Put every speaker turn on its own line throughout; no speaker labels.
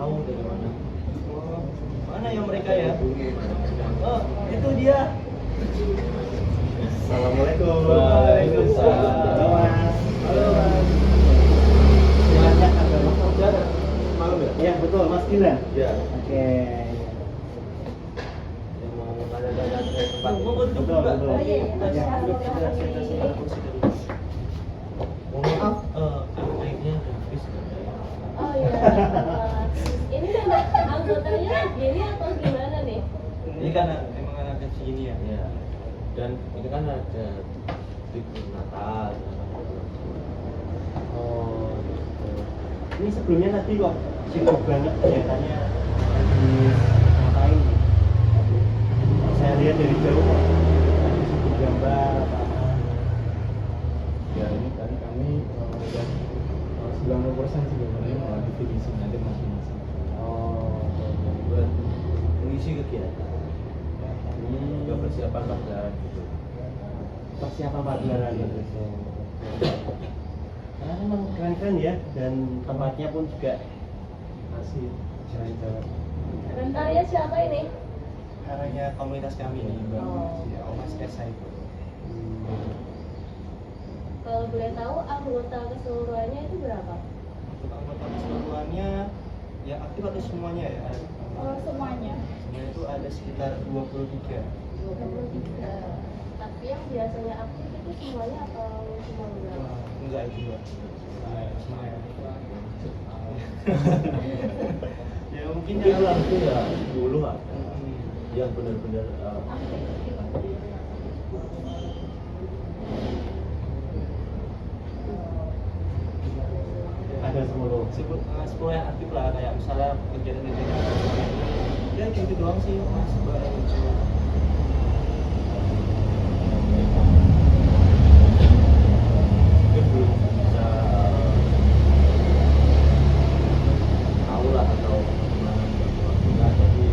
tahu dari mana. Oh, mana yang mereka ya? Oh, itu dia.
Assalamualaikum.
Waalaikumsalam.
Halo Mas.
Halo Mas.
Banyak ada Mas
Udah malam ya?
Iya betul Mas Dila.
Ya.
Oke.
Yang mau tanya-tanya terkait tempat. Mau duduk
Betul,
juga?
betul.
Oh, iya.
Ya.
Duduk kita sebelah kursi dulu. Mohon maaf, airnya udah habis.
Oh iya. Ini anggotanya gini atau gimana nih?
Ini kan emang ada segini ya. Ya. Dan ini kan ada libur Natal.
Oh. Gitu. Ini sebelumnya tadi kok sibuk banget kelihatannya lagi ngapain? Saya lihat dari jauh kok lagi sibuk gambar apa.
Ya ini tadi kami udah 90% sebenarnya di finishing nanti masing-masing.
Oh.
Buat mengisi kegiatan. Juga persiapan pagelaran gitu.
Persiapan pagelaran gitu. Karena memang keren-keren ya, dan tempatnya pun juga masih jalan-jalan.
Karya siapa ini?
Caranya komunitas kami nih, Mbak.
Oh.
Ya, Omas Kesa itu.
Kalau boleh tahu anggota keseluruhannya itu berapa?
Untuk anggota keseluruhannya yang aktif atau semuanya ya?
Oh semuanya.
Semuanya itu ada sekitar 23.
23. Tapi yang biasanya aktif itu semuanya atau cuma beberapa?
Enggak itu Mbak. Semuanya. Ya mungkin
Mungkin
yang
itu ya 10 ada yang benar-benar
Ada 10.
sebut 10 yang aktif lah, kayak misalnya kegiatan-kegiatan ya gitu doang sih Mas Mbak.
mungkin belum bisa tahu lah atau gimana kita, tapi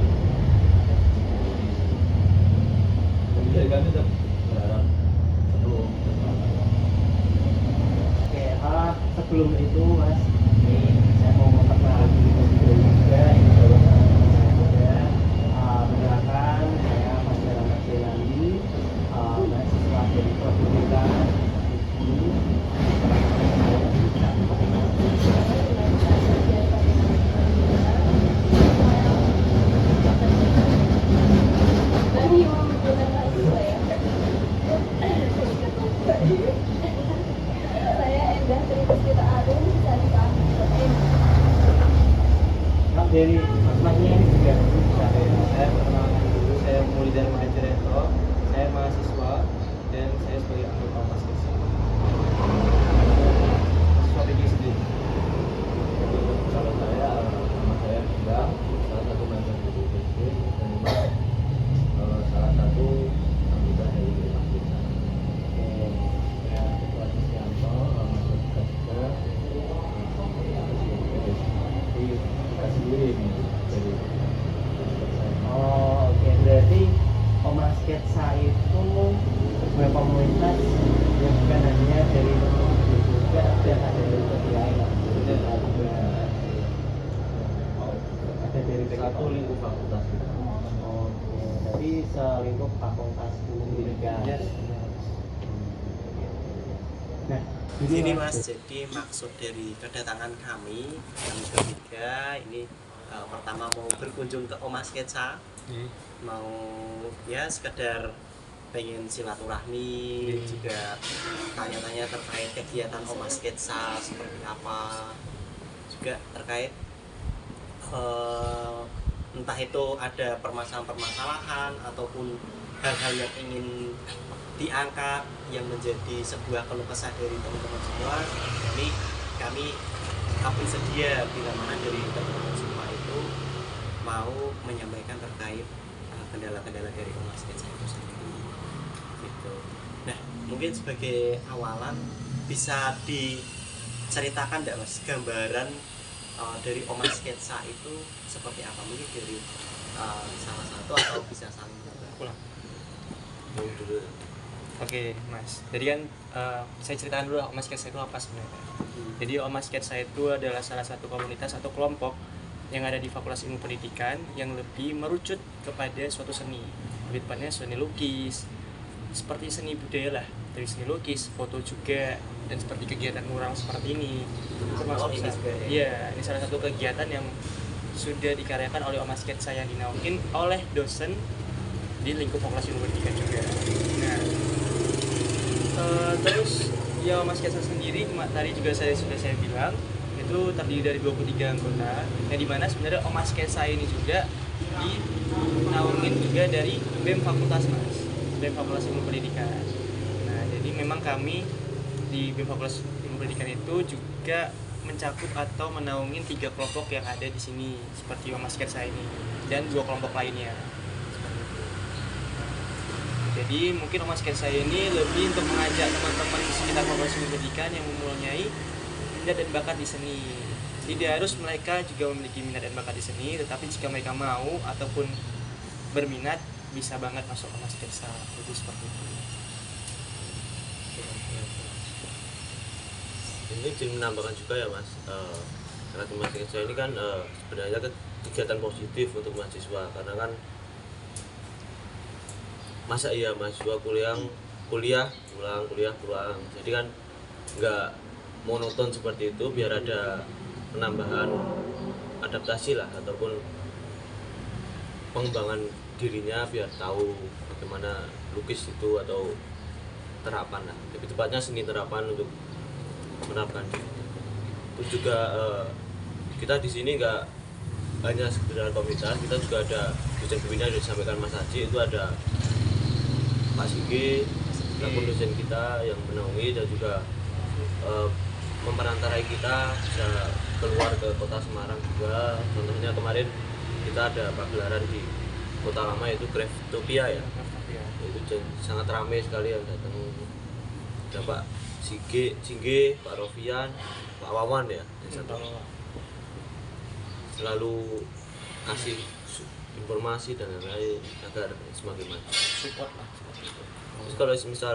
mungkin kami tetap berharap penuh.
Oke, sebelum itu Mas, ini saya mau memperkenalkan diri terlebih juga. Ini adalah saya juga perkenalkan, saya Mas Rahmat Denandi, mahasiswa dari Prodika ini.
Berani menggunakan mahasiswa ya? Saya Endah Tri Puspita Arum, Sarjana Akademik.
Kak dari Masnya ini juga
Saya perkenalkan dulu, saya Mulidar Mahajaretro, saya mahasiswa dan saya sebagai anggota Omas Kesa. Mahasiswa PGSD.
Kalau saya nama saya bilang salah satu member dari PSB dan memang salah satu anggota dari Mas Desa.
ya Ketua Sianto,
Masuk juga kita sendiri ini dari
oh oke, berarti Omas Sketsa itu sebuah komunitas yang bukan hanya dari juga ada dari tempat lain. Ada dari
satu lingkup fakultas kita.
Oke, tapi selingkup fakultas Unbika.
Yes.
Nah,
Di sini Mas, jadi maksud dari kedatangan kami bertiga ini pertama mau berkunjung ke Omas Sketsa, mau ya sekedar pengen silaturahmi, juga tanya-tanya terkait kegiatan Omas Sketsa seperti apa, juga terkait entah itu ada permasalahan-permasalahan ataupun hal-hal yang ingin diangkat yang menjadi sebuah keluh kesah dari teman-teman semua. Ini kami sedia bila mana dari teman-teman semua itu mau menyampaikan terkait kendala-kendala dari Omas Sketsa itu sendiri gitu. Nah mungkin sebagai awalan bisa diceritakan enggak Mas gambaran dari Omas Sketsa itu seperti apa, mungkin dari salah satu atau bisa saling
Pulang. Oke, Mas. Jadi kan saya ceritakan dulu Omas Sketsa itu apa sebenarnya. Jadi Omas Sketsa itu adalah salah satu komunitas atau kelompok yang ada di Fakultas Ilmu Pendidikan yang lebih merucut kepada suatu seni, lebih tepatnya seni lukis, seperti seni budaya lah, dari seni lukis, foto juga, dan seperti kegiatan mural seperti ini. Termasuk
ini juga ya?
iya, ini salah satu kegiatan yang sudah dikaryakan oleh Om Sketsa yang dinaungin oleh dosen di lingkup Fakultas Ilmu Pendidikan juga. Nah, terus ya Om Sketsa sendiri tadi juga sudah saya bilang itu terdiri dari 23 anggota, yang dimana sebenarnya Om Sketsa ini juga dinaungin juga dari BEM Fakultas Mas, BEM Fakultas Ilmu Pendidikan. Nah, jadi memang kami di BEM Fakultas Ilmu Pendidikan itu juga mencakup atau menaungin 3 kelompok yang ada di sini seperti Om Sketsa ini dan 2 kelompok lainnya. Jadi mungkin Om Sketsa ini lebih untuk mengajak teman-teman di sekitar Fakultas Ilmu Pendidikan yang mempunyai minat dan bakat di seni. Tidak harus mereka juga memiliki minat dan bakat di seni, tetapi jika mereka mau ataupun berminat bisa banget masuk Om Sketsa. Jadi seperti itu.
Ini jadi menambahkan juga ya Mas, karena Mas Sketsa ini kan sebenarnya kegiatan positif untuk mahasiswa, karena kan masa iya mahasiswa kuliah pulang, jadi kan nggak monoton seperti itu, biar ada penambahan adaptasi lah ataupun pengembangan dirinya, biar tahu bagaimana lukis itu atau terapan lah, lebih tepatnya seni terapan untuk menerapkan diri. Terus juga kita di sini nggak hanya sekedar komunitas, kita juga ada dosen pembina yang disampaikan Mas Haji, itu ada Pak Sige, selaku dosen kita yang menaungi dan juga memperantarai kita bisa keluar ke kota Semarang juga. Contohnya kemarin kita ada pagelaran di Kota Lama, yaitu Craftopia ya. Itu sangat ramai sekali yang datang. Ada Pak Sige, Pak Rofian, Pak Wawan ya, yang selalu kasih informasi dan lain-lain agar semakin maju.
Support lah.
Terus kalau misal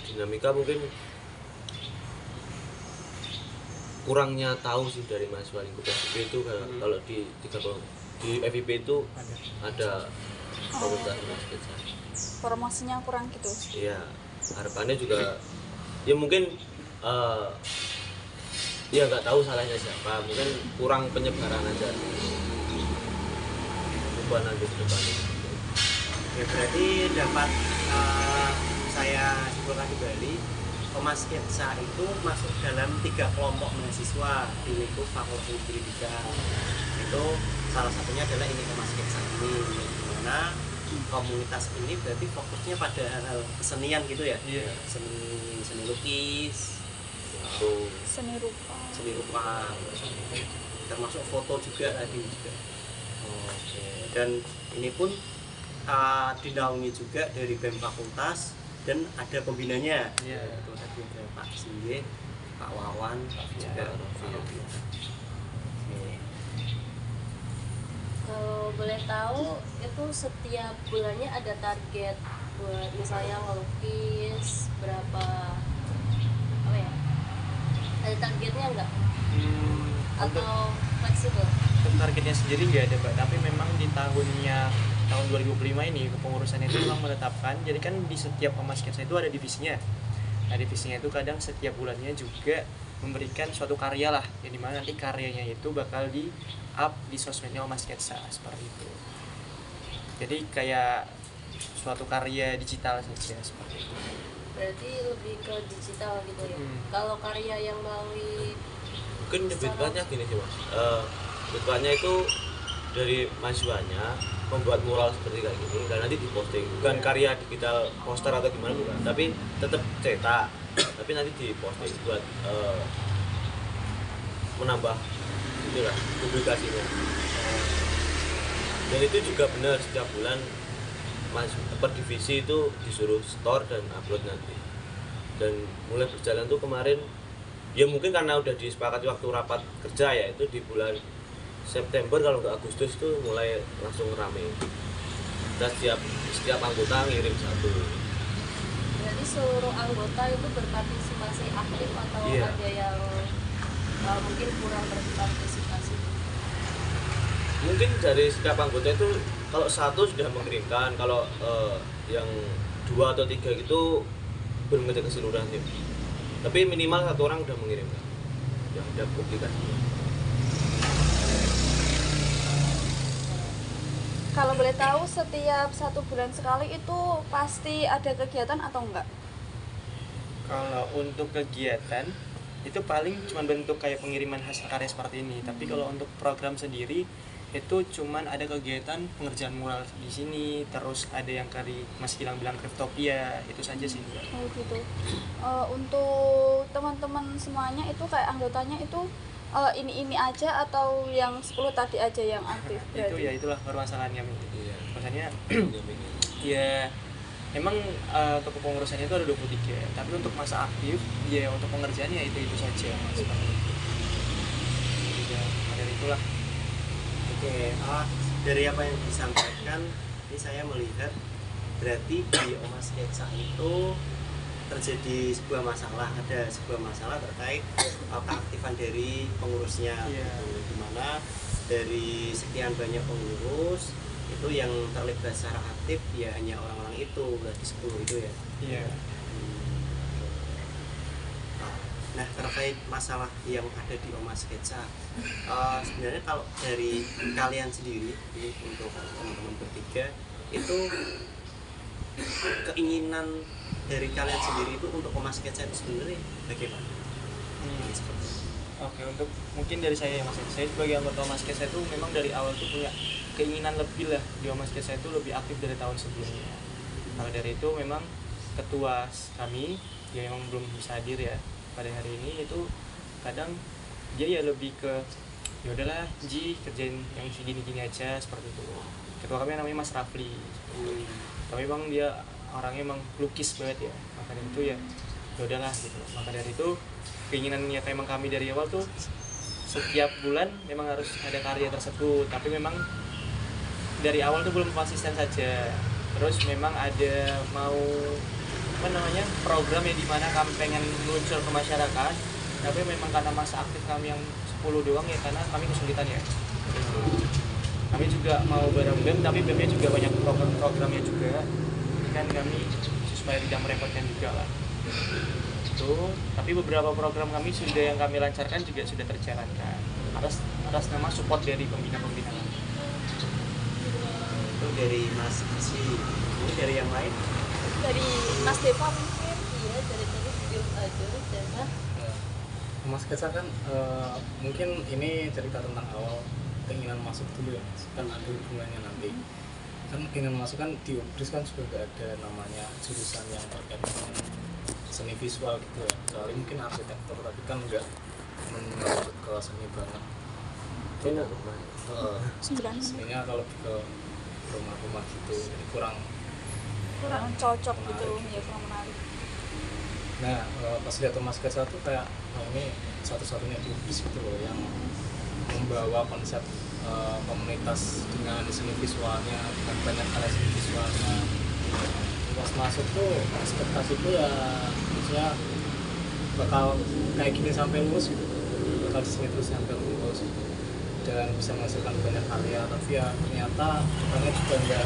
dinamika mungkin kurangnya tahu sih dari mahasiswa lingkup FIP itu, kalau di FIP itu ada komunitas Mas Sketsa.
Promosinya kurang gitu.
Iya, harapannya juga ya mungkin ya nggak tahu salahnya siapa, mungkin kurang penyebaran aja. Coba nanti ke depannya.
Ya berarti dapat saya simpulkan kembali, Om Sketsa itu masuk dalam 3 kelompok mahasiswa di lingkup Fakultas Ilmu Pendidikan. Itu salah satunya adalah ini Om Sketsa ini, dimana komunitas ini berarti fokusnya pada hal kesenian gitu ya.
Iya.
Seni lukis,
Seni rupa.
termasuk foto juga tadi juga. Oke. Dan ini pun dinaungi juga dari BEM Fakultas dan ada pembinanya.
Iya.
Itu tadi ada Pak Sige, Pak Wawan, juga Pak Rofi.
Kalau boleh tahu itu setiap bulannya ada target buat misalnya ngelukis berapa apa ya? Ada targetnya nggak? Atau fleksibel?
Untuk targetnya sendiri nggak ada Mbak, tapi memang di tahun 2025 ini kepengurusan itu memang menetapkan, jadi kan di setiap Om Sketsa itu ada divisinya. Nah divisinya itu kadang setiap bulannya juga memberikan suatu karya lah, yang dimana nanti karyanya itu bakal di up di sosmednya Om Sketsa seperti itu. Jadi kayak suatu karya digital saja seperti itu.
Berarti lebih ke digital gitu ya. Kalau karya yang melalui
Mungkin lebih tepatnya gini sih Mas, lebih tepatnya itu dari mahasiswanya membuat mural seperti kayak gini dan nanti diposting, bukan karya digital poster atau gimana, bukan, tapi tetap cetak, tapi nanti diposting buat menambah itulah publikasinya. Dan itu juga benar, setiap bulan per divisi itu disuruh store dan upload nanti. Dan mulai berjalan tuh kemarin ya mungkin karena udah disepakati waktu rapat kerja ya, itu di bulan September kalau nggak Agustus tuh mulai langsung rame. Kita setiap anggota ngirim satu.
berarti seluruh anggota itu berpartisipasi aktif atau
Iya.
ada yang mungkin kurang berpartisipasi?
mungkin dari setiap anggota itu kalau satu sudah mengirimkan, kalau yang 2 atau 3 itu belum ngecek keseluruhan tim. Tapi minimal 1 orang sudah mengirimkan yang ada publikasinya.
Kalau boleh tahu setiap 1 bulan sekali itu pasti ada kegiatan atau enggak?
Kalau untuk kegiatan itu paling cuma bentuk kayak pengiriman hasil karya seperti ini. Tapi kalau untuk program sendiri itu cuman ada kegiatan pengerjaan mural di sini, terus ada yang kali Mas Gilang bilang Cryptopia, itu saja sih.
Oh gitu. Untuk teman-teman semuanya itu kayak anggotanya itu ini aja atau yang 10 tadi aja yang aktif?
Itu
berarti?
ya itulah permasalahannya.
Iya.
Maksudnya ya memang untuk kepengurusannya itu ada 23, tapi untuk masa aktif ya untuk pengerjaannya itu saja. Seperti itu. Ya, dari itulah.
Oke, dari apa yang disampaikan ini saya melihat berarti di Oma Sketsa itu terjadi sebuah masalah, ada sebuah masalah terkait keaktifan dari pengurusnya, di mana dari sekian banyak pengurus itu yang terlibat secara aktif ya hanya orang-orang itu, berarti 10 itu ya.
Iya.
Nah, terkait masalah yang ada di Oma Sketsa, sebenarnya kalau dari kalian sendiri ini untuk teman-teman bertiga itu keinginan dari kalian sendiri itu untuk Oma Sketsa itu sebenarnya bagaimana?
Oke, untuk mungkin dari saya ya Mas. Saya sebagai anggota Oma Sketsa itu memang dari awal tuh punya keinginan lebih lah di Oma Sketsa itu lebih aktif dari tahun sebelumnya. Maka dari itu memang ketua kami ya memang belum bisa hadir ya pada hari ini, itu kadang dia ya lebih ke ya udahlah Ji kerjain yang segini-gini aja seperti itu. Ketua kami namanya Mas Rafli. Tapi memang dia orangnya emang lukis banget ya. Maka dari itu ya udahlah gitu. Maka dari itu keinginannya memang kami dari awal tuh setiap bulan memang harus ada karya tersebut, tapi memang dari awal tuh belum konsisten saja. Terus memang ada mau program yang dimana kami pengen muncul ke masyarakat, tapi memang karena masa aktif kami yang 10 doang ya, karena kami kesulitan ya. Kami juga mau bareng BEM, tapi BEM-nya juga banyak program-programnya juga, kan kami supaya tidak merepotkan juga lah. Itu, tapi beberapa program kami sudah yang kami lancarkan juga sudah terjalankan atas nama support dari pembina-pembina.
Itu dari Mas Asi, ini dari yang lain?
Dari Mas Deva mungkin?
Iya, dari tadi video aja Deva.
Mas Sketsa kan mungkin ini cerita tentang awal keinginan masuk dulu ya, kan ada hubungannya nanti. Kan keinginan masuk kan di Umbris kan juga gak ada namanya jurusan yang terkait dengan seni visual gitu ya. Soalnya mungkin arsitektur tapi kan enggak menuju ke seni banget. Seninya kalau ke rumah-rumah gitu jadi kurang
cocok
menarik.
gitu ya, kurang menarik.
Nah, pas lihat Mas Sketsa tuh kayak ini satu-satunya di Umbris gitu loh yang membawa konsep komunitas dengan seni visualnya, dengan banyak karya seni visualnya. Pas masuk tuh ekspektasiku ya maksudnya bakal kayak gini sampai lulus gitu, bakal di sini terus sampai lulus gitu, dan bisa menghasilkan banyak karya. Tapi ya ternyata depannya juga nggak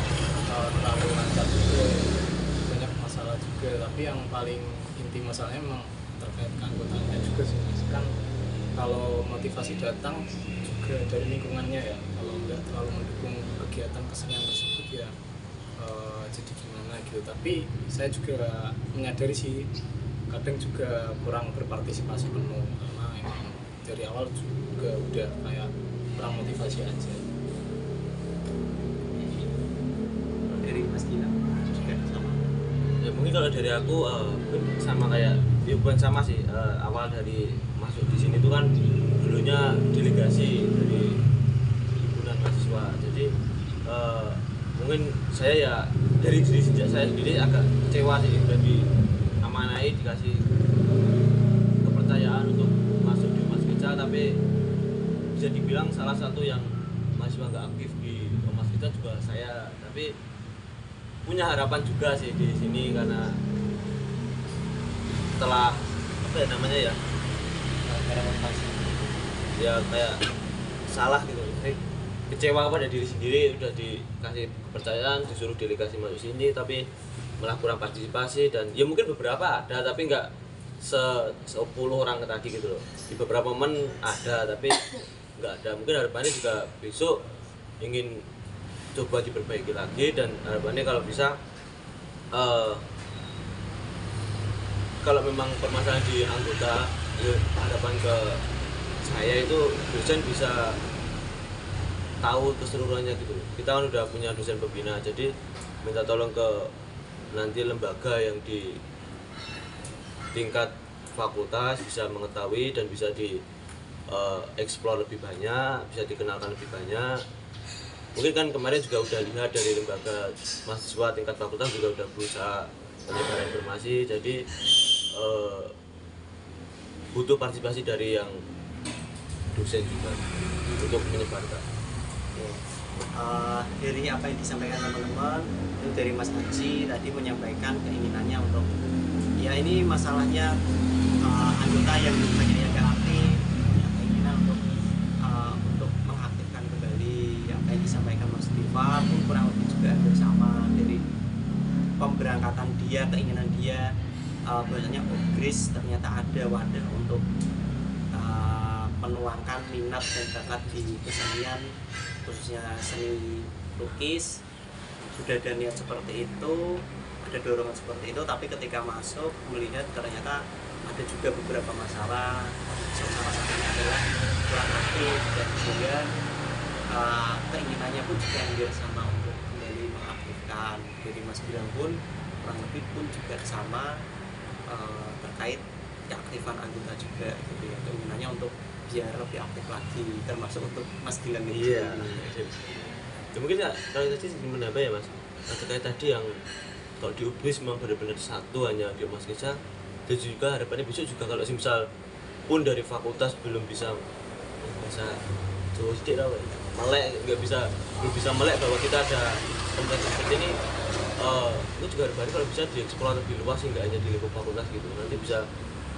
terlalu lancar juga, banyak masalah juga. Tapi yang paling inti masalahnya memang terkait keanggotaannya juga sih Mas. Kan kalau motivasi datang juga dari lingkungannya ya, kalau nggak terlalu mendukung kegiatan kesenian tersebut ya jadi gimana gitu. Tapi saya juga menyadari sih kadang juga kurang berpartisipasi penuh karena emang dari awal juga udah kayak kurang motivasi aja.
Dari Mas Gilang juga sama.
Ya mungkin kalau dari aku sama kayak ya bukan sama sih, awal dari masuk di sini tuh kan dulunya delegasi dari himpunan mahasiswa. Jadi mungkin saya ya dari diri sejak saya sendiri agak kecewa sih udah diamanai dikasih kepercayaan untuk masuk di Oma Sketsa, tapi bisa dibilang salah satu yang mahasiswa nggak aktif di Oma Sketsa juga saya. Tapi punya harapan juga sih di sini karena setelah apa ya namanya ya,
Harapan pasti.
ya kayak salah gitu. kecewa pada diri sendiri, udah dikasih kepercayaan, disuruh delegasi masuk sini tapi malah kurang partisipasi. Dan ya mungkin beberapa ada tapi nggak 10 orang tadi gitu loh. Di beberapa momen ada tapi nggak ada. Mungkin harapannya juga besok ingin coba diperbaiki lagi, dan harapannya kalau bisa kalau memang permasalahan di anggota, ya harapan ke saya itu dosen bisa tahu keseluruhannya gitu. Kita kan udah punya dosen pembina, jadi minta tolong ke nanti lembaga yang di tingkat fakultas bisa mengetahui dan bisa di explore lebih banyak, bisa dikenalkan lebih banyak. Mungkin kan kemarin juga udah lihat dari lembaga mahasiswa tingkat fakultas juga udah berusaha menyebar informasi, jadi butuh partisipasi dari yang dosen juga untuk menyebarkan.
Dari apa yang disampaikan teman-teman itu dari Mas Haji tadi menyampaikan keinginannya untuk ya ini masalahnya anggota yang banyak yang gak aktif, punya keinginan untuk mengaktifkan kembali apa yang disampaikan Mas Diva pun kurang lebih juga hampir sama dari pemberangkatan dia, keinginan dia. Biasanya Gris ternyata ada wadah untuk menuangkan minat dan bakat di kesenian, khususnya seni lukis. Sudah ada niat seperti itu, ada dorongan seperti itu, tapi ketika masuk melihat ternyata ada juga beberapa masalah. Salah satunya adalah kurang aktif, dan juga keinginannya pun juga hampir sama untuk kembali mengaktifkan. Jadi Mas Gilang pun kurang lebih pun juga sama terkait keaktifan anggota juga gitu ya, keinginannya untuk biar lebih aktif lagi, termasuk untuk Mas Gilang ini.
Iya. Ya, mungkin ya kalau tadi menambah ya Mas, terkait tadi yang kalau di UBS memang benar-benar satu hanya di Mas Kesa, dan juga harapannya besok juga kalau misal pun dari fakultas belum bisa jauh sedikit melek, belum bisa melek bahwa kita ada kompetisi seperti ini. Itu juga harapannya kalau bisa dieksplor lebih luas, nggak hanya di lingkup fakultas gitu, nanti bisa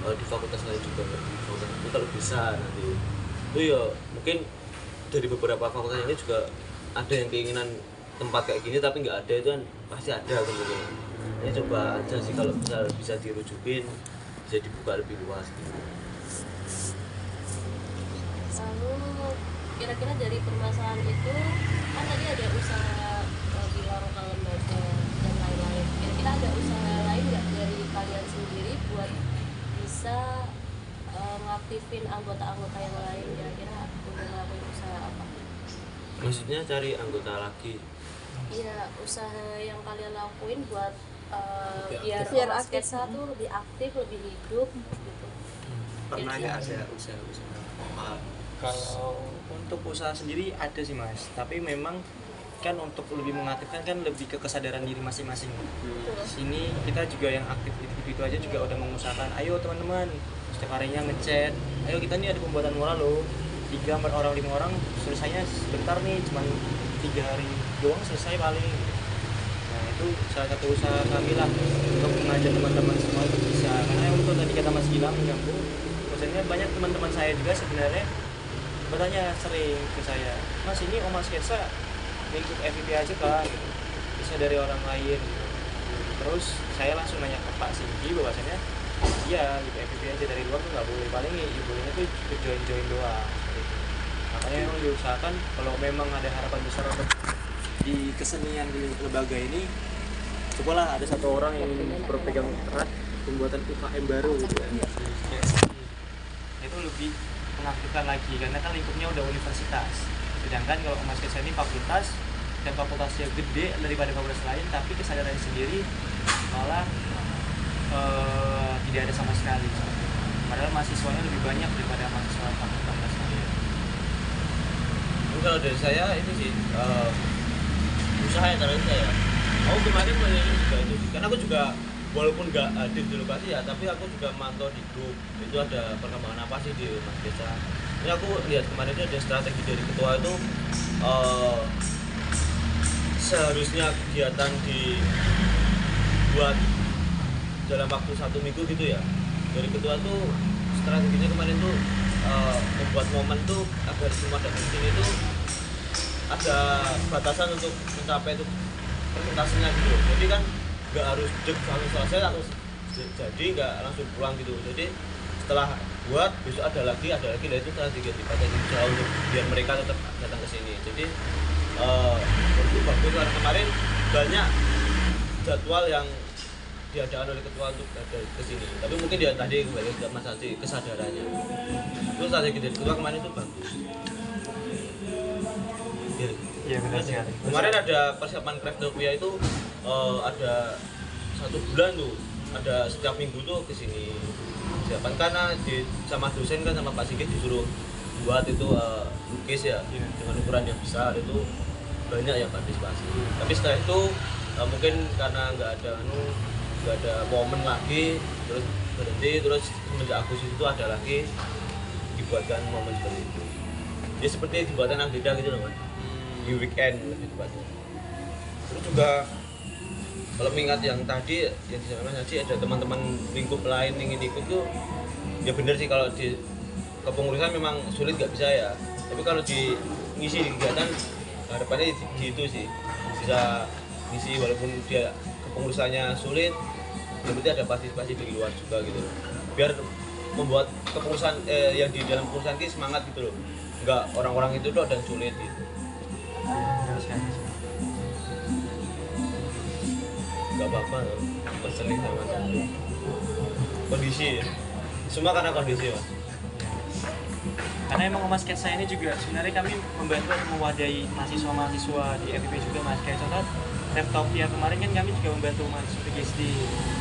di fakultas lain juga, itu kalau bisa nanti itu ya mungkin dari beberapa fakultas ini juga ada yang keinginan tempat kayak gini tapi nggak ada, itu kan pasti ada kemungkinan. Ini coba aja sih kalau bisa dirujukin, bisa dibuka lebih luas gitu.
Lalu kira-kira dari permasalahan itu kan tadi ada usaha bilang ke lembaga dan lain-lain, kira-kira ada usaha lain nggak dari kalian sendiri buat bisa ngaktifin anggota-anggota yang lain? Kira-kira udah ngelakuin usaha apa?
Maksudnya cari anggota lagi?
Iya, usaha yang kalian lakuin buat
Biar
biar
aktif.
sketsa tuh lebih aktif, lebih hidup gitu.
Pernah nggak ada usaha-usaha?
Kalau untuk usaha sendiri ada sih Mas, tapi memang kan untuk lebih mengaktifkan kan lebih ke kesadaran diri masing-masing. Sini kita juga yang aktif itu aja juga udah mengusahakan, ayo teman-teman setiap harinya ngechat, ayo kita nih ada pembuatan mural loh, 3 orang 5 orang selesainya sebentar nih, cuman 3 hari doang selesai paling. Nah itu salah satu usaha kami lah untuk mengajak teman-teman semua itu bisa, karena untuk tadi kata Mas Gilang menyambung, maksudnya banyak teman-teman saya juga sebenarnya bertanya sering ke saya, Mas ini Oma Sketsa lingkup FIP aja kan, bisa dari orang lain gitu. Terus saya langsung nanya ke Pak Singgi bahwasanya iya gitu, FIP aja dari luar tuh nggak boleh, paling ibunya tuh join doang gitu. Makanya memang diusahakan kalau memang ada harapan besar untuk di kesenian di lembaga ini, cobalah ada satu orang yang berpegang erat pembuatan UKM baru gitu ya. Itu lebih mengaktifkan lagi karena kan lingkupnya udah universitas. Sedangkan kalau Mas Kesa ini fakultas dan fakultasnya gede daripada fakultas lain, tapi kesadarannya sendiri malah tidak ada sama sekali. Padahal mahasiswanya lebih banyak daripada mahasiswa fakultas lain.
Kalau dari saya ini sih usaha yang terakhir saya. Aku kemarin menyanyi juga itu sih, karena aku juga walaupun nggak hadir di lokasi ya, tapi aku juga mantau di grup itu ada perkembangan apa sih di Mas Desa. Ini aku lihat kemarin itu ada strategi dari ketua itu, seharusnya kegiatan dibuat dalam waktu 1 minggu gitu ya. Dari ketua tuh strateginya kemarin tuh membuat momen tuh agar semua datang sini tuh ada batasan untuk mencapai itu presentasinya gitu. Jadi kan nggak harus langsung selesai langsung jadi nggak langsung pulang gitu. Jadi setelah buat besok ada lagi nah itu strategi dipakai jauh untuk biar mereka tetap datang ke sini. Jadi itu bagus karena kemarin banyak jadwal yang diadakan oleh ketua untuk ada ke sini. Tapi mungkin dia tadi kembali ke Mas Haji kesadarannya. Terus strategi dari ketua kemarin itu bagus.
Iya benar sekali.
Kemarin ada persiapan Craftopia itu ada 1 bulan tuh, ada setiap minggu tuh ke sini persiapan karena sama dosen kan sama Pak Sigit disuruh buat itu lukis ya dengan ukuran yang besar itu banyak yang partisipasi. Tapi setelah itu mungkin karena nggak ada momen lagi terus berhenti terus semenjak Agustus itu ada lagi dibuatkan momen seperti itu. Ya seperti dibuatkan agenda gitu loh Mas. Di weekend lebih tepatnya. Terus juga kalau mengingat yang tadi yang disampaikan Haji ada teman-teman lingkup lain ingin ikut tuh ya bener sih kalau di kepengurusan memang sulit nggak bisa ya. Tapi kalau di ngisi di kegiatan harapannya di itu sih bisa ngisi walaupun dia kepengurusannya sulit, yang penting ada partisipasi dari luar juga gitu. Biar membuat kepengurusan yang di dalam kepengurusan ini semangat gitu loh. Enggak orang-orang itu tuh ada yang sulit gitu. Gak apa-apa loh, berseling sama kondisi ya. Semua karena kondisi Mas.
Karena emang Mas Sketsa ini juga sebenarnya kami membantu mewadahi mahasiswa-mahasiswa di FIP juga Mas. Kayak contoh Craftopia kemarin kan kami juga membantu mahasiswa PhD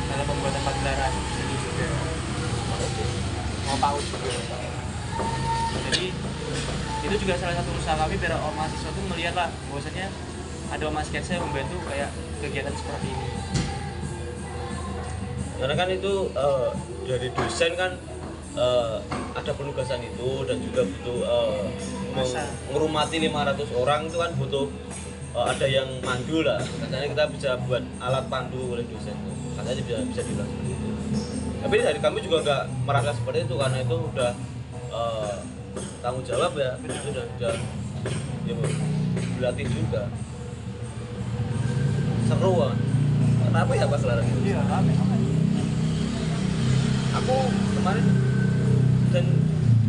dalam pembuatan pagelaran ini juga. Mau PAUD juga. Jadi itu juga salah satu usaha kami biar mahasiswa tuh melihat lah bahwasanya ada Mas Sketsa yang membantu kayak kegiatan seperti ini.
Karena kan itu dari dosen kan ada penugasan itu dan juga butuh menghormati 500 orang itu kan butuh ada yang mandu lah. Katanya kita bisa buat alat pandu oleh dosen. Katanya bisa dibilang seperti itu. Tapi dari kami juga nggak merasa seperti itu karena itu udah tanggung jawab ya. Sudah ya berlatih juga. Seru kan? Kenapa ya Pak Selarang itu?
Iya, rame.
Aku kemarin dan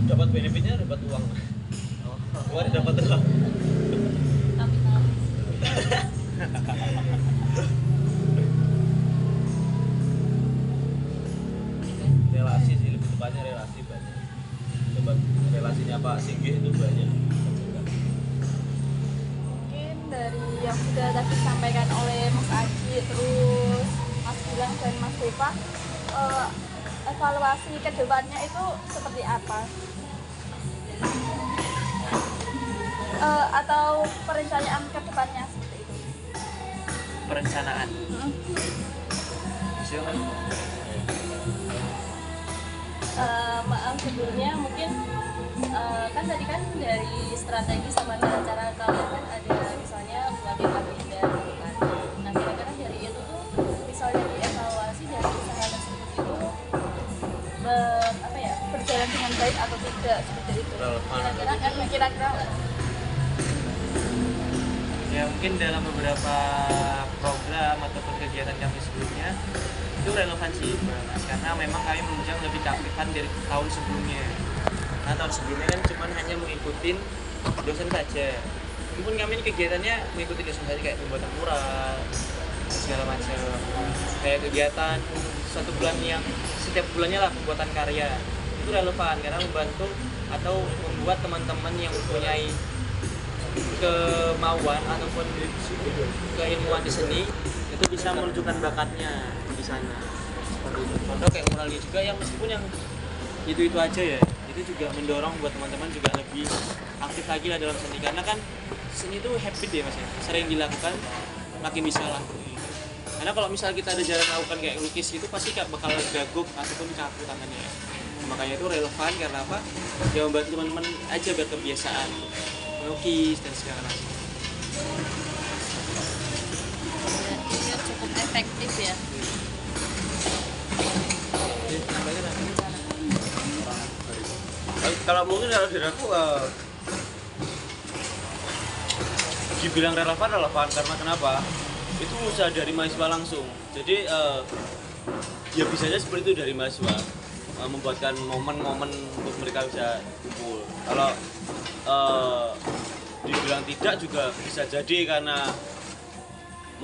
dapat benefitnya dapat uang. Kemarin dapat uang. Relasi sih lebih tepatnya relasi banyak. Coba relasinya Pak Singgih itu banyak.
Mungkin dari yang sudah tadi disampaikan oleh Mas Aji, terus Mas Gilang dan Mas Deva, evaluasi ke depannya itu seperti apa? Atau perencanaan ke depannya seperti itu?
Perencanaan. Silakan.
Maaf sebelumnya mungkin kan tadi kan dari strategi sama cara kalian kan ada misalnya buatin agenda gitu kan. Nah kira-kira dari itu tuh misalnya dievaluasi dari usaha tersebut itu berjalan dengan baik atau tidak seperti itu. Kira-kira
Ya mungkin dalam beberapa program ataupun kegiatan kami sebelumnya itu relevan sih Mas, karena memang kami menunjang lebih keaktifan dari tahun sebelumnya. Nah tahun sebelumnya kan cuma hanya mengikuti dosen saja. Meskipun kami ini kegiatannya mengikuti dosen saja kayak pembuatan mural segala macam. Kayak kegiatan 1 bulan yang setiap bulannya lah pembuatan karya itu relevan karena membantu atau membuat teman-teman yang mempunyai kemauan ataupun keilmuan di seni itu bisa menunjukkan bakatnya di sana. Seperti itu. Contoh kayak muralnya juga yang meskipun yang itu aja ya, itu juga mendorong buat teman-teman juga lebih aktif lagi lah dalam seni karena kan seni itu habit ya Mas ya, sering dilakukan makin bisa lakuin. Karena kalau misalnya kita ada jarang lakukan kayak lukis itu pasti bakal gaguk ataupun kaku tangannya. Makanya itu relevan karena apa? Ya membantu teman-teman aja biar kebiasaan melukis dan segala macam.
biar cukup efektif ya.
Kalau mungkin kalau dari aku
dibilang relevan karena kenapa? Itu usaha dari mahasiswa langsung. Jadi ya bisanya seperti itu dari mahasiswa, membuatkan momen-momen untuk mereka bisa kumpul. Kalau dibilang tidak juga bisa jadi karena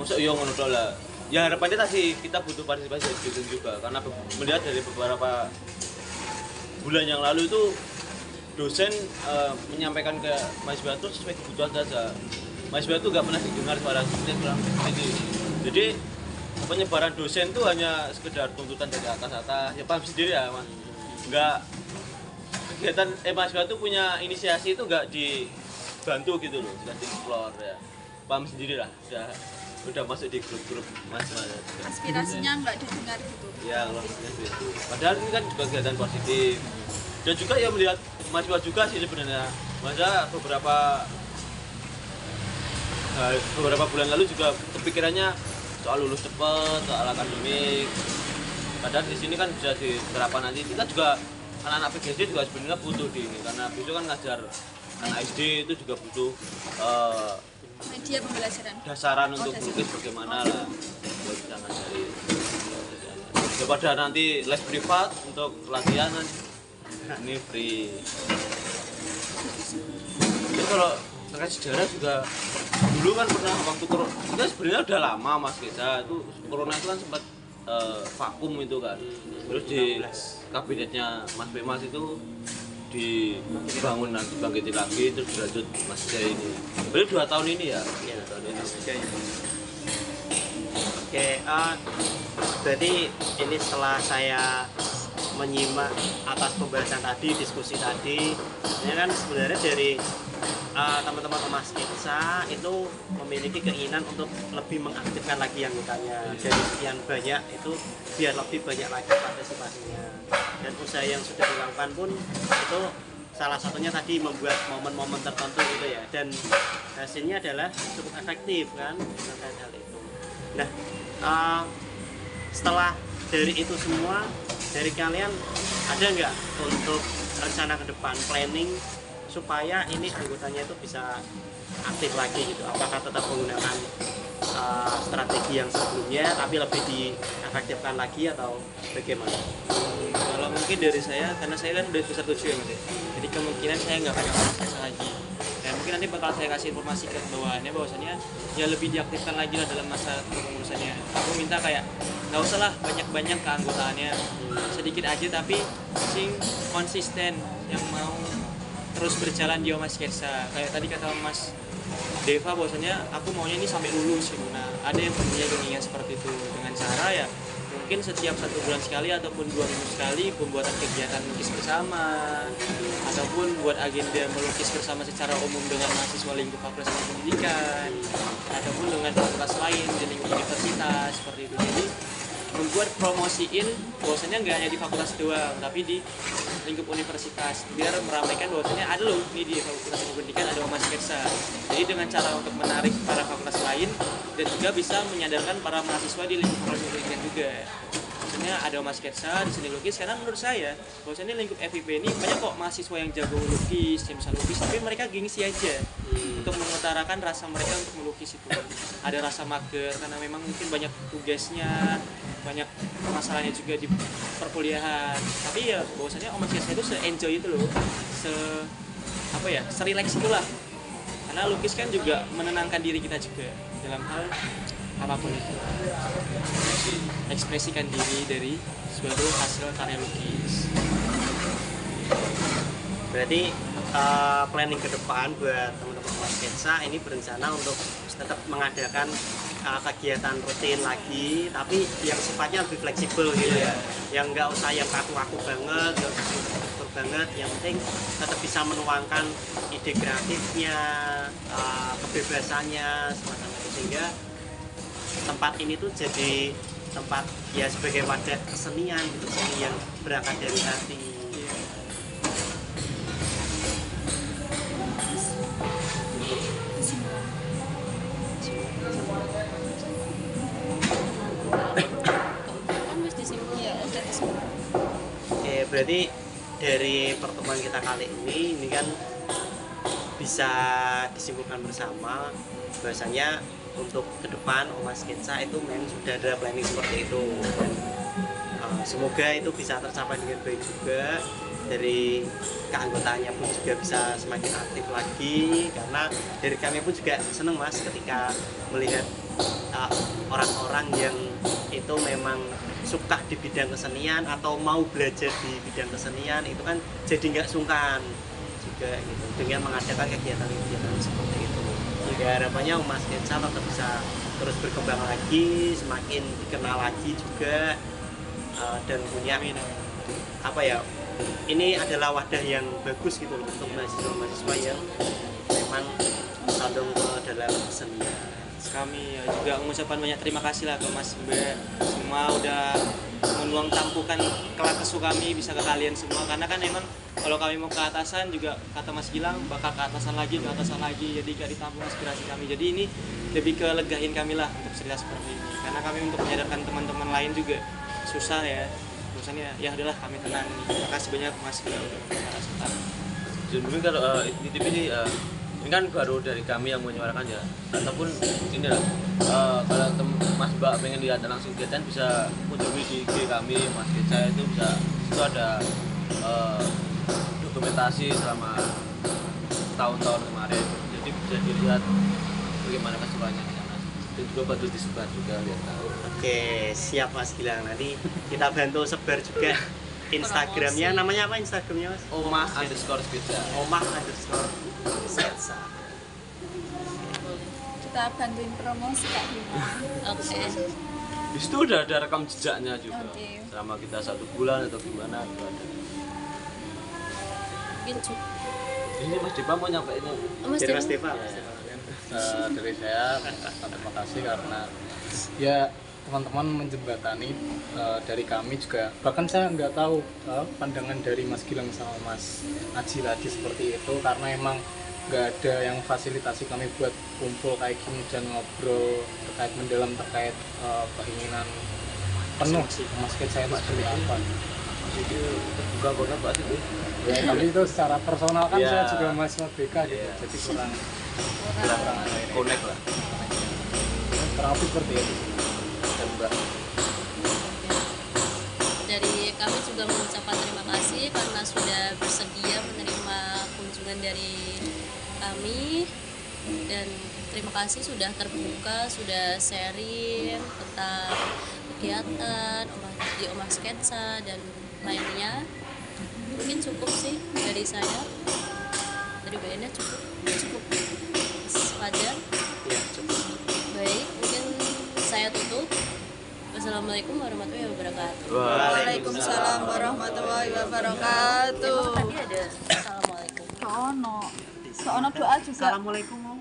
masuk yo ngono tok lah. Ya harapannya tadi kita butuh partisipasi dari dosen juga karena melihat dari beberapa bulan yang lalu itu dosen menyampaikan ke mahasiswa itu sesuai kebutuhan saja. Mahasiswa itu nggak pernah didengar suara dosen itu. Jadi penyebaran dosen itu hanya sekedar tuntutan dari atas. Ya paham sendiri ya mas. Nggak kegiatan mahasiswa itu punya inisiasi itu nggak dibantu gitu loh, nggak di-explore ya. Paham sendiri lah. Udah masuk di grup-grup mahasiswa.
Aspirasinya nggak didengar gitu.
Ya kalau itu. Padahal ini kan juga kegiatan positif. Dan juga ya melihat mahasiswa juga sih sebenarnya. Masa beberapa bulan lalu juga kepikirannya soal lulus cepat, soal akademik. Padahal di sini kan bisa diterapkan nanti. Kita juga anak-anak PGD juga sebenarnya butuh di ini karena besok kan ngajar anak SD itu juga butuh
Media pembelajaran.
dasaran untuk melukis bagaimana lah buat bisa ngajari. Daripada nanti les privat untuk latihan ini free. Jadi kalau terkait sejarah juga dulu kan pernah waktu corona, kita sebenarnya udah lama mas Kesa itu corona itu kan sempat vakum itu kan, terus di kabinetnya Mas Bemas itu dibangun nanti bangkitin lagi terus dilanjut Mas Jaya ini. Berarti 2 tahun ini ya? Iya 2 tahun ini.
Oke, berarti ini setelah saya menyimak atas pembahasan tadi, diskusi tadi, ini kan sebenarnya dari teman-teman Mas Sketsa itu memiliki keinginan untuk lebih mengaktifkan lagi anggotanya dari sekian banyak itu biar lebih banyak lagi partisipasinya, dan usaha yang sudah dilakukan pun itu salah satunya tadi membuat momen-momen tertentu gitu ya, dan hasilnya adalah cukup efektif kan terkait hal itu. Nah setelah dari itu semua dari kalian ada nggak untuk rencana ke depan, planning supaya ini anggotanya itu bisa aktif lagi gitu? Apakah tetap menggunakan strategi yang sebelumnya tapi lebih diefektifkan lagi atau bagaimana?
Kalau mungkin dari saya, karena saya kan udah besar 7 ya mas ya, jadi kemungkinan saya nggak akan akses lagi. Dan mungkin nanti bakal saya kasih informasi ke bawahannya bahwasanya ya lebih diaktifkan lagi lah dalam masa kepengurusannya. Aku minta kayak nggak usah lah banyak-banyak keanggotaannya, sedikit aja tapi sing konsisten yang mau terus berjalan di Mas Sketsa. Kayak tadi kata Mas Deva bahwasanya aku maunya ini sampai lulus gitu. Nah ada yang punya keinginan seperti itu dengan cara ya mungkin setiap 1 bulan sekali ataupun 2 minggu sekali pembuatan kegiatan lukis bersama, ataupun buat agenda melukis bersama secara umum dengan mahasiswa lingkup Fakultas Pendidikan ataupun dengan fakultas lain di lingkup universitas seperti itu. Jadi membuat promosiin bahwasanya nggak hanya di fakultas doang tapi di lingkup universitas, biar meramaikan bahwasanya ada loh nih di Fakultas Pendidikan ada Mas Sketsa. Jadi dengan cara untuk menarik para fakultas lain dan juga bisa menyadarkan para mahasiswa di lingkup Fakultas Pendidikan juga. Maksudnya ada Mas Sketsa di seni lukis karena menurut saya bahwasanya lingkup FIP ini banyak kok mahasiswa yang jago lukis, yang bisa lukis tapi mereka gengsi aja untuk mengutarakan rasa mereka untuk melukis itu. Ada rasa mager karena memang mungkin banyak tugasnya, banyak masalahnya juga di perkuliahan. Tapi ya bahwasanya Mas Sketsa itu se-enjoy itu loh, se-relax itulah. Karena lukis kan juga menenangkan diri kita juga dalam hal apapun itu. Ekspresikan diri dari suatu hasil karya lukis.
Berarti planning ke depan buat teman-teman Mas Sketsa ini berencana untuk tetap mengadakan kegiatan rutin lagi tapi yang sifatnya lebih fleksibel gitu ya, yang nggak usah yang kaku-kaku banget, nggak usah struktur banget, yang penting tetap bisa menuangkan ide kreatifnya, kebebasannya semacam itu, sehingga tempat ini tuh jadi tempat ya sebagai wadah kesenian gitu, seni yang berangkat dari hati. Oke, berarti dari pertemuan kita kali ini kan bisa disimpulkan bersama bahwasanya untuk ke depan Oma Sketsa itu memang sudah ada planning seperti itu. Semoga itu bisa tercapai dengan baik juga, dari keanggotaannya pun juga bisa semakin aktif lagi, karena dari kami pun juga seneng Mas ketika melihat orang-orang yang itu memang suka di bidang kesenian atau mau belajar di bidang kesenian, itu kan jadi nggak sungkan juga gitu dengan mengadakan kegiatan-kegiatan seperti itu. Juga harapannya Oma Sketsa tetap bisa terus berkembang lagi, semakin dikenal lagi juga, dan punya apa ya, ini adalah wadah yang bagus gitu untuk mahasiswa-mahasiswa yang memang condong ke dalam kesenian.
Kami juga mengucapkan banyak terima kasih lah ke Mas Mbak semua udah meluang tampukan kelak kesu kami bisa ke kalian semua, karena kan emang kalau kami mau ke atasan juga kata Mas Gilang bakal ke atasan lagi, jadi gak ditampung aspirasi kami. Jadi ini lebih ke legahin kami lah untuk cerita seperti ini, karena kami untuk menyadarkan teman-teman lain juga susah ya, urusannya ya udahlah kami tenang nih. Terima kasih banyak Mas Gilang untuk masukan.
Jadi kalau ini kan baru dari kami yang menyuarakan ya, ataupun ini lah kalau Mas Mbak pengen lihat langsung kegiatan bisa kunjungi di IG kami Mas Sketsa, itu bisa, itu ada dokumentasi selama tahun-tahun kemarin, jadi bisa dilihat bagaimana keseruannya di sana, dan juga bantu disebar juga biar tahu.
Oke, siap Mas Gilang, nanti kita bantu sebar juga Instagramnya. Namanya apa Instagramnya Mas?
Oma_Sketsa.
Oma_Sketsa.
Kita bantuin promosi Kak Bima.
Oke.
Di situ udah ada rekam jejaknya juga.
Oke.
Selama kita 1 bulan atau gimana itu ada.
Mungkin cukup.
Ini Mas Depa mau nyampein
Mas
Dari Mas
Dewa.
Depa.
Dari saya terima kasih karena ya teman-teman menjembatani dari kami juga, bahkan saya nggak tahu pandangan dari Mas Gilang sama Mas Aji tadi seperti itu, karena emang nggak ada yang fasilitasi kami buat kumpul kayak gini dan ngobrol terkait mendalam terkait keinginan penuh Mas Sketsa itu seperti apa.
jadi terbuka banget Pak itu.
Ya, tapi itu secara personal kan
Ya.
saya juga mahasiswa BK gitu,
Ya.
jadi kurang
Connect lah.
kurang lebih seperti itu. Dan Mbak,
Dari kami juga mengucapkan terima kasih karena sudah bersedia menerima kunjungan dari kami, dan terima kasih sudah terbuka, sudah sharing tentang kegiatan di Oma Sketsa dan lainnya. Mungkin cukup sih dari saya, dari BNnya cukup wajar.
Ya, cukup.
Baik, mungkin saya tutup. Wassalamualaikum warahmatullahi wabarakatuh.
Waalaikumsalam warahmatullahi wabarakatuh.
Emang tadi ada assalamualaikum.
Kak ono doa juga.
Assalamualaikum.